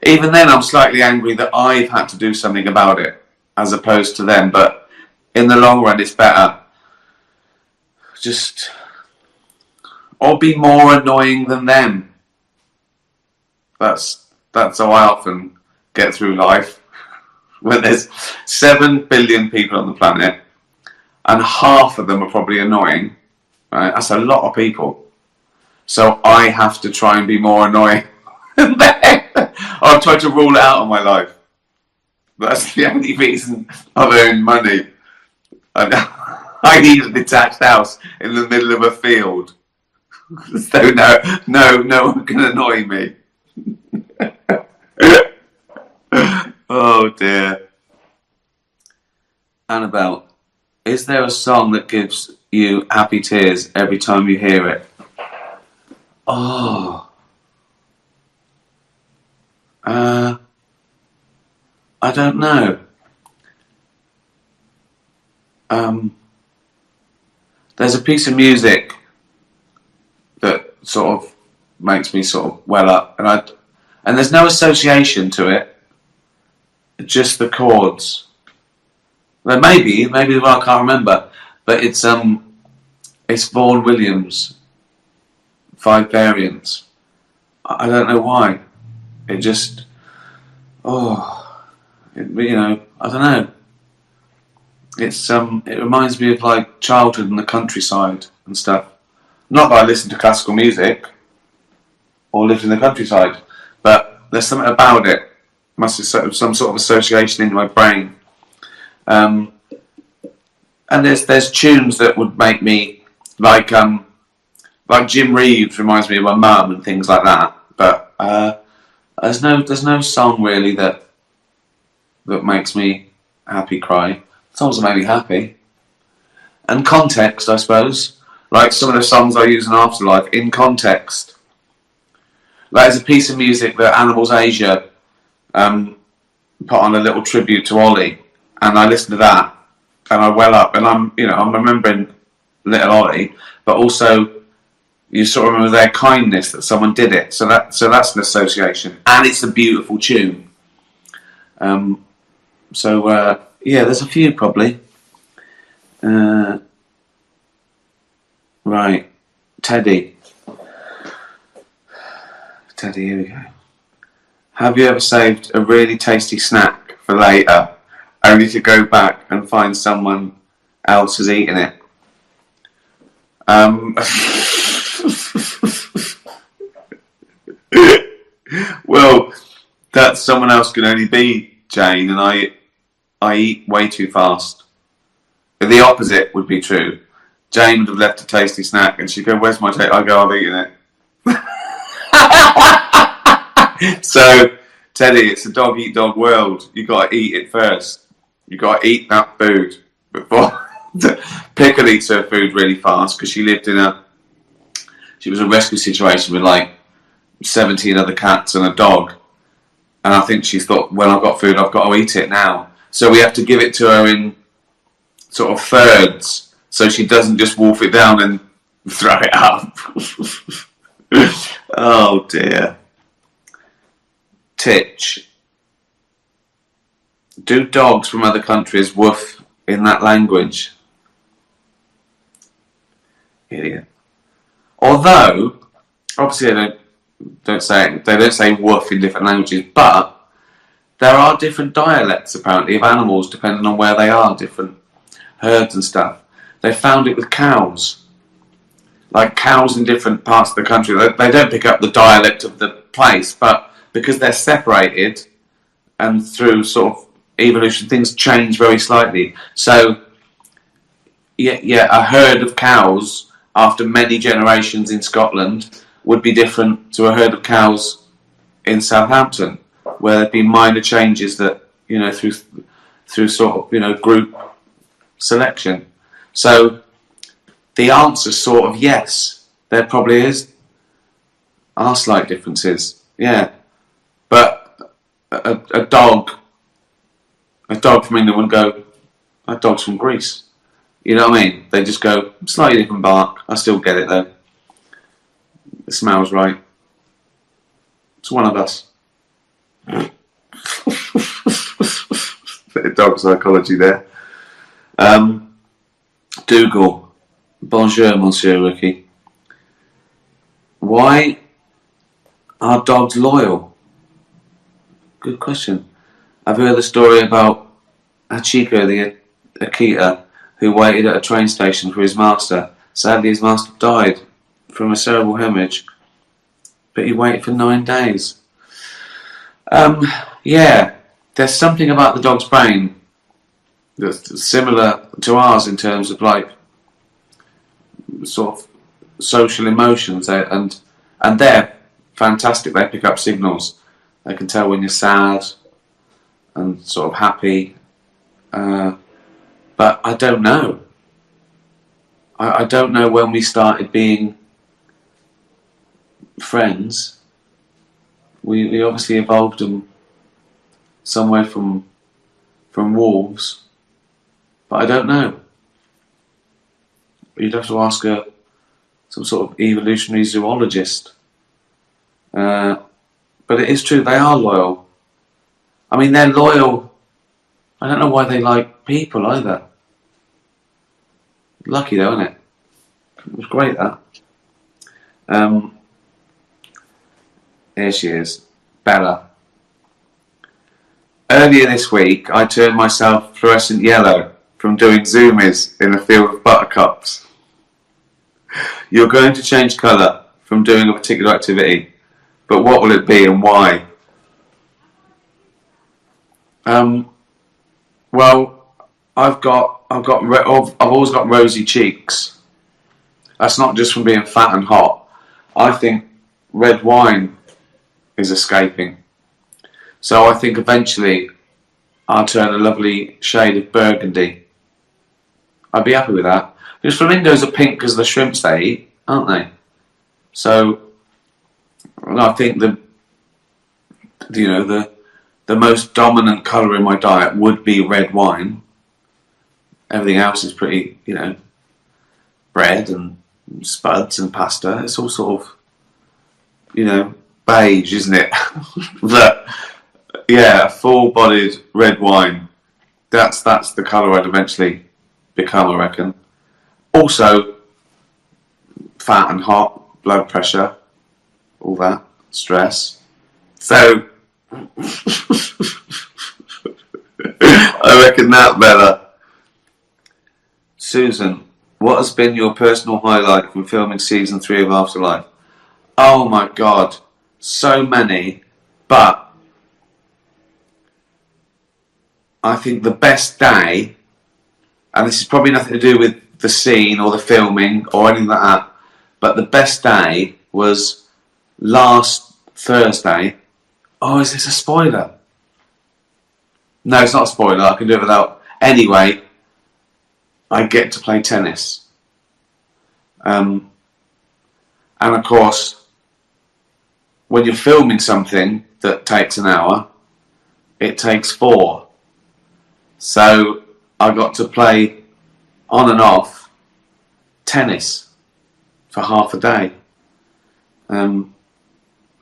Even then, I'm slightly angry that I've had to do something about it as opposed to them. But in the long run, it's better. Or be more annoying than them. That's how I often get through life. When there's 7 billion people on the planet, and half of them are probably annoying. Right? That's a lot of people. So I have to try and be more annoying than them. I've tried to rule it out of my life. That's the only reason I've earned money. I need a detached house in the middle of a field. So no one can annoy me. Oh dear. Annabelle, is there a song that gives you happy tears every time you hear it? Oh. I don't know. There's a piece of music that sort of makes me sort of well up, and there's no association to it. Just the chords. Well, maybe I can't remember, but it's Vaughan Williams, 5 Variants. I don't know why. It just, I don't know. It's it reminds me of like childhood and the countryside and stuff. Not that I listen to classical music or lived in the countryside, but there's something about it. Must have some sort of association in my brain. And there's tunes that would make me like Jim Reeves reminds me of my mum and things like that. But there's no song really that makes me happy cry. Songs that make me happy. And context, I suppose. Like some of the songs I use in Afterlife, in context. Like there's a piece of music that Animals Asia put on a little tribute to Ollie, and I listen to that and I well up, and I'm remembering little Ollie, but also you sort of remember their kindness that someone did it. So that's an association, and it's a beautiful tune. Yeah, there's a few probably. Right, Teddy, here we go. Have you ever saved a really tasty snack for later, only to go back and find someone else has eaten it? Well, that someone else can only be Jane, and I eat way too fast. The opposite would be true. Jane would have left a tasty snack, and she'd go, "Where's my taste?" I go, "I've eaten it." So, Teddy, it's a dog-eat-dog world. You got to eat it first. You got to eat that food before. Pickle eats her food really fast because she was in a rescue situation with like 17 other cats and a dog, and I think she thought, "Well, I've got food, I've got to eat it now." So we have to give it to her in sort of thirds, so she doesn't just wolf it down and throw it up. Oh dear. Titch. Do dogs from other countries woof in that language? Idiot. Although, obviously they don't say woof in different languages, but there are different dialects apparently of animals depending on where they are, different herds and stuff. They found it with cows. Like cows in different parts of the country, they don't pick up the dialect of the place, but because they're separated and through sort of evolution, things change very slightly. So, yeah, a herd of cows after many generations in Scotland would be different to a herd of cows in Southampton, where there'd be minor changes that, through sort of, group selection. So the answer's sort of yes, there probably are slight differences, yeah. But a dog from England would go, that dog's from Greece. You know what I mean? They just go, slightly different bark. I still get it though. It smells right. It's one of us. Bit of dog psychology there. Dougal. Bonjour, Monsieur Ricky. Why are dogs loyal? Good question. I've heard the story about Hachiko, the Akita, who waited at a train station for his master. Sadly, his master died from a cerebral hemorrhage, but he waited for 9 days. Yeah, there's something about the dog's brain that's similar to ours in terms of like sort of social emotions, and they're fantastic. They pick up signals. They can tell when you're sad and sort of happy. But I don't know. I don't know when we started being friends. We obviously evolved them somewhere from wolves, but I don't know. You'd have to ask some sort of evolutionary zoologist. But it is true, they are loyal. I mean, they're loyal. I don't know why they like people either. Lucky though, isn't it? It was great, that. Here she is, Bella. Earlier this week, I turned myself fluorescent yellow from doing zoomies in a field of buttercups. You're going to change colour from doing a particular activity, but what will it be and why? Well, I've always got rosy cheeks. That's not just from being fat and hot. I think red wine is escaping. So I think eventually I'll turn a lovely shade of burgundy. I'd be happy with that. Because flamingos are pink because of the shrimps they eat, aren't they? So I think the most dominant colour in my diet would be red wine. Everything else is pretty, bread and spuds and pasta. It's all sort of, beige, isn't it? But yeah, full-bodied red wine. That's the colour I'd eventually become, I reckon. Also, fat and hot, blood pressure, all that, stress. So, I reckon that better. Susan, what has been your personal highlight from filming season 3 of Afterlife? Oh my God, so many, but I think the best day, and this is probably nothing to do with the scene or the filming or anything like that, but the best day was last Thursday. Oh, is this a spoiler? No, it's not a spoiler. I can do it without. Anyway, I get to play tennis. And of course, when you're filming something that takes an hour, it takes 4. So I got to play on and off tennis for half a day. And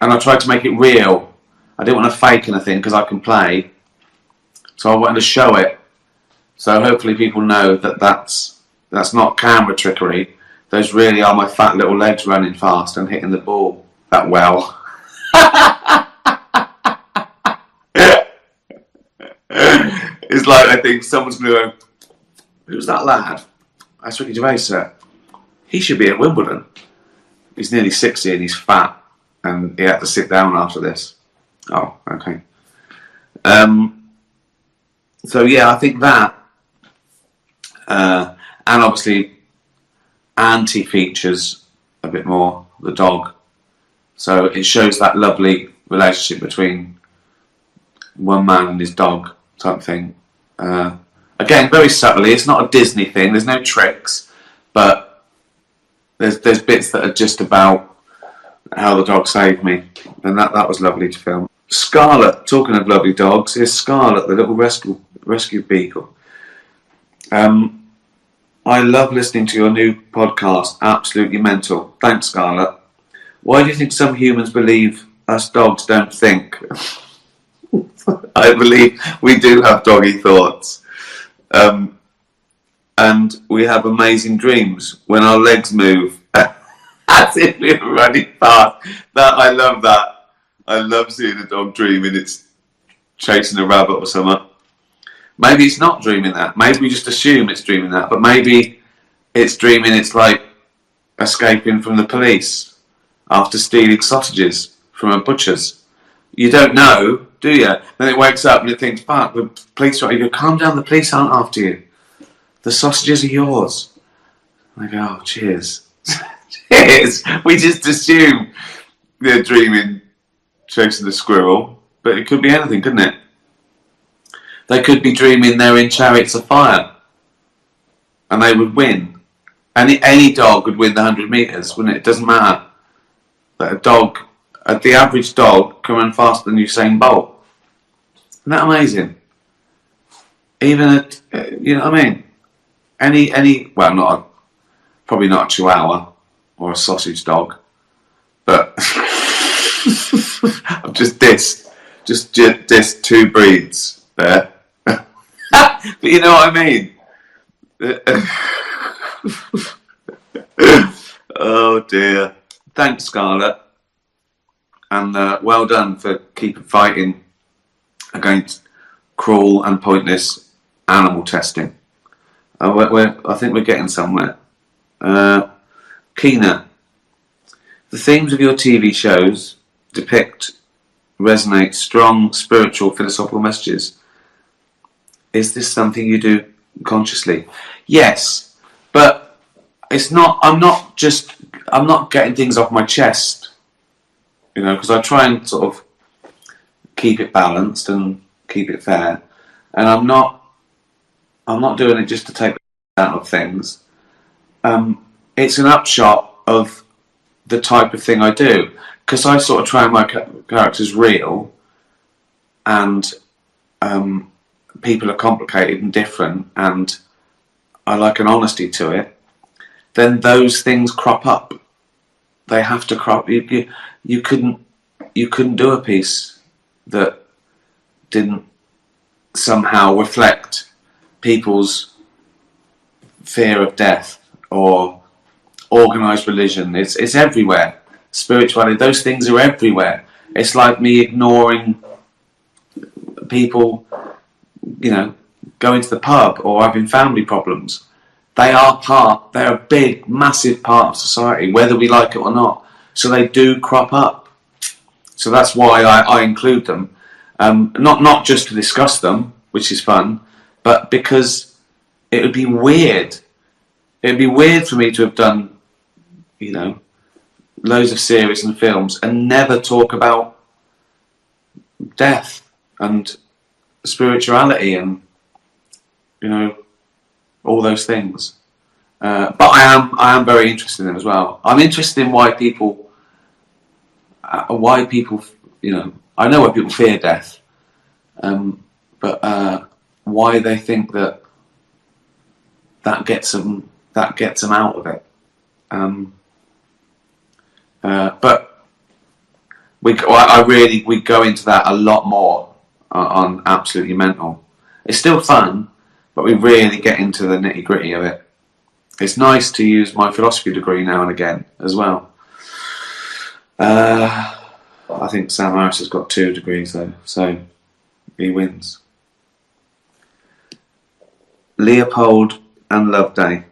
I tried to make it real. I didn't want to fake anything because I can play. So I wanted to show it. So hopefully people know that that's not camera trickery. Those really are my fat little legs running fast and hitting the ball that well. It's like I think someone's going to go, who's that lad? That's Ricky Gervais, sir. He should be at Wimbledon. He's nearly 60 and he's fat. And he had to sit down after this. Oh, okay. So yeah, I think that. And obviously, Auntie features a bit more, the dog. So it shows that lovely relationship between one man and his dog type thing. Again, very subtly. It's not a Disney thing. There's no tricks, but there's bits that are just about how the dog saved me, and that was lovely to film. Scarlett, talking of lovely dogs, is Scarlett, the little rescue beagle. I love listening to your new podcast. Absolutely mental. Thanks, Scarlett. Why do you think some humans believe us dogs don't think? I believe we do have doggy thoughts. And we have amazing dreams when our legs move as if we're running fast. I love that. I love seeing a dog dreaming it's chasing a rabbit or something. Maybe it's not dreaming that. Maybe we just assume it's dreaming that. But maybe it's dreaming it's like escaping from the police after stealing sausages from a butcher's. You don't know, do you? Then it wakes up and it thinks, fuck, the police are. You go, calm down, the police aren't after you. The sausages are yours. I go, oh, cheers. Cheers. We just assume they're dreaming chasing the squirrel, but it could be anything, couldn't it? They could be dreaming they're in Chariots of Fire and they would win. Any dog would win the 100 metres, wouldn't it? It doesn't matter. But the average dog can run faster than Usain Bolt. Isn't that amazing? Even you know what I mean? Probably not a Chihuahua or a sausage dog, but I've just dissed 2 breeds there. But you know what I mean? Oh dear. Thanks, Scarlett. And well done for keeping fighting against cruel and pointless animal testing. I think we're getting somewhere. Keena, the themes of your TV shows resonate strong spiritual philosophical messages. Is this something you do consciously? Yes, but it's not. I'm not getting things off my chest, you know, because I try and sort of keep it balanced and keep it fair, and I'm not doing it just to take out of things. It's an upshot of the type of thing I do, because I sort of try and my characters real, and people are complicated and different, and I like an honesty to it. Then those things crop up. They have to crop. You couldn't do a piece that didn't somehow reflect people's fear of death or organised religion. It's everywhere. Spirituality, those things are everywhere. It's like me ignoring people, you know, going to the pub or having family problems. They're a big, massive part of society, whether we like it or not. So they do crop up. So that's why I include them. Not just to discuss them, which is fun, but because it would be weird. It'd be weird for me to have done, you know, loads of series and films and never talk about death and spirituality and, you know, all those things. But I am very interested in them as well. I'm interested in why people, you know, I know why people fear death, but why they think that gets them out of it. But we go into that a lot more on Absolutely Mental. It's still fun, but we really get into the nitty gritty of it. It's nice to use my philosophy degree now and again as well. I think Sam Harris has got 2 degrees though, so he wins. Leopold and Loveday.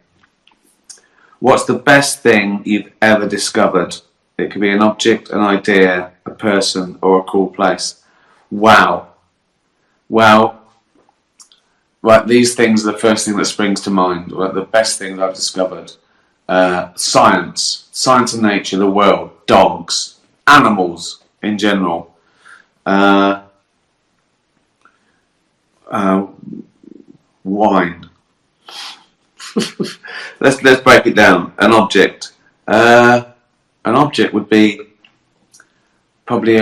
What's the best thing you've ever discovered? It could be an object, an idea, a person, or a cool place. Wow. Well, right, these things are the first thing that springs to mind. Right, the best things I've discovered. Science and nature, the world, dogs, animals in general. Wine. Let's break it down. An object. An object would be probably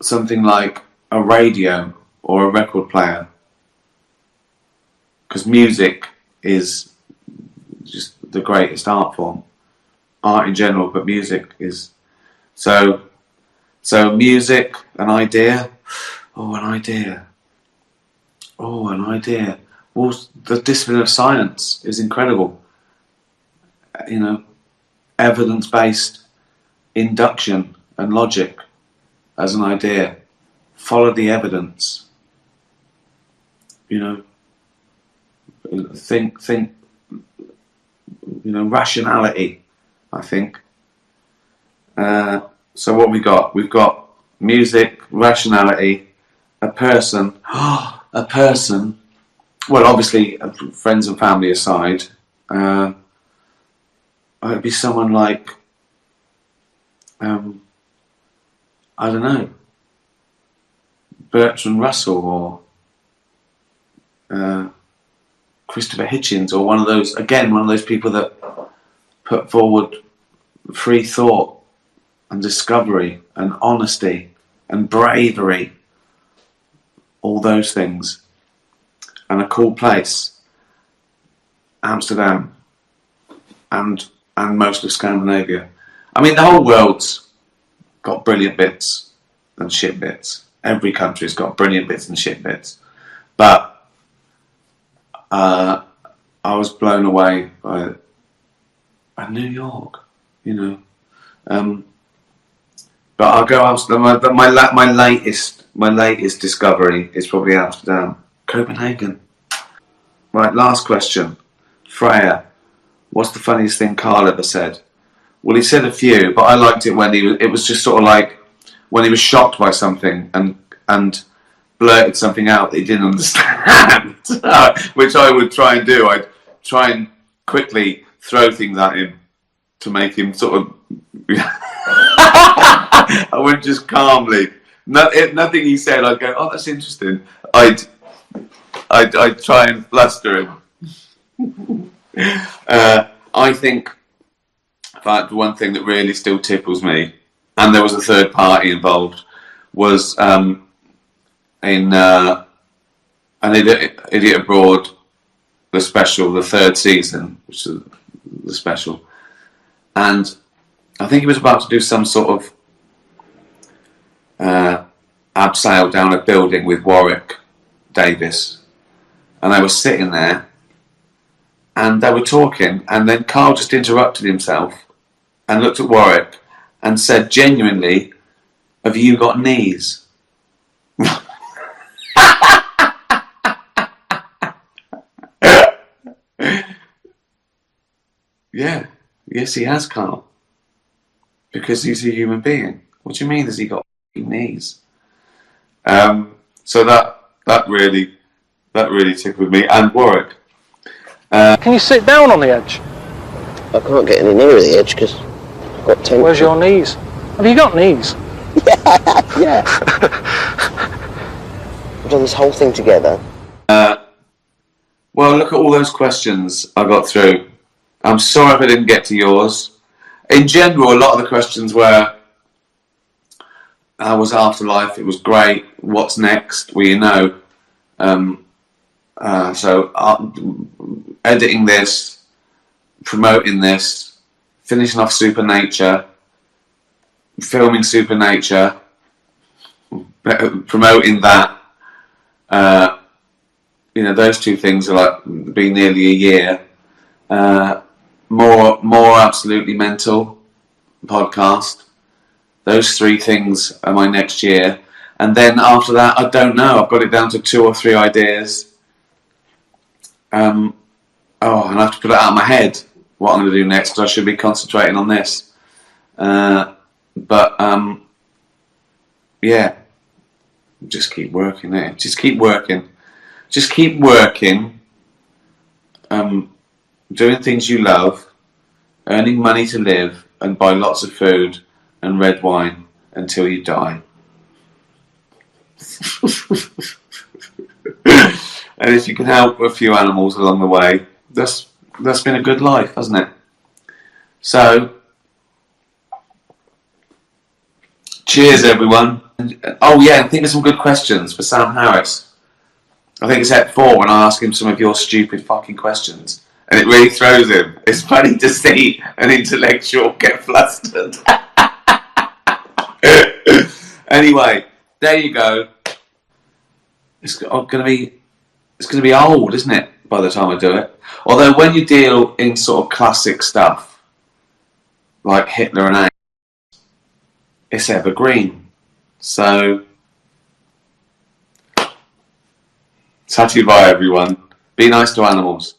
something like a radio or a record player, because music is just the greatest art form, art in general, but music is so music. An idea. Well, the discipline of science is incredible. You know, evidence-based induction and logic as an idea. Follow the evidence. You know, think. You know, rationality. I think. So what we got? We've got music, rationality, a person. A person. Well, obviously, friends and family aside, it'd be someone like, I don't know, Bertrand Russell or Christopher Hitchens, or one of those people that put forward free thought and discovery and honesty and bravery, all those things. And a cool place, Amsterdam, and most of Scandinavia. I mean, the whole world's got brilliant bits and shit bits. Every country's got brilliant bits and shit bits. But I was blown away by New York, you know. But I'll go Amsterdam. My latest discovery is probably Amsterdam. Copenhagen. Right, last question. Freya, what's the funniest thing Carl ever said? Well, he said a few, but I liked it when it was just sort of like when he was shocked by something and blurted something out that he didn't understand, which I would try and do. I'd try and quickly throw things at him to make him sort of... I wouldn't just calmly... Nothing he said, I'd go, oh, that's interesting. I'd try and fluster him. I think, in fact, one thing that really still tickles me, and there was a third party involved, was in An Idiot Abroad, the special, the 3rd season, which is the special. And I think he was about to do some sort of abseil down a building with Warwick Davis. And they were sitting there and they were talking, and then Carl just interrupted himself and looked at Warwick and said, genuinely, have you got knees? Yeah, yes he has, Carl. Because he's a human being. What do you mean, has he got knees? So that really That really tickled me. And Warwick. Can you sit down on the edge? I can't get any nearer the edge because I've got temperature. Where's your knees? Have you got knees? Yeah. We've done this whole thing together. Well, look at all those questions I got through. I'm sorry if I didn't get to yours. In general, a lot of the questions were, how was afterlife? It was great. What's next? Well, you know. Editing this, promoting this, finishing off Supernature, filming Supernature, promoting that. You know, those two things are like been nearly a year. More Absolutely Mental podcast. Those three things are my next year. And then after that, I don't know. I've got it down to 2 or 3 ideas. And I have to put it out of my head what I'm going to do next, because I should be concentrating on this. Yeah. Just keep working it. Just keep working. Just keep working. Doing things you love, earning money to live, and buy lots of food and red wine until you die. And if you can help a few animals along the way, that's been a good life, hasn't it? So, cheers everyone. Oh yeah, and think of some good questions for Sam Harris. I think it's at 4 when I ask him some of your stupid fucking questions. And it really throws him. It's funny to see an intellectual get flustered. Anyway, there you go. It's going to be old, isn't it, by the time I do it? Although when you deal in sort of classic stuff, like Hitler and AIDS, it's evergreen. So, tatu bye everyone. Be nice to animals.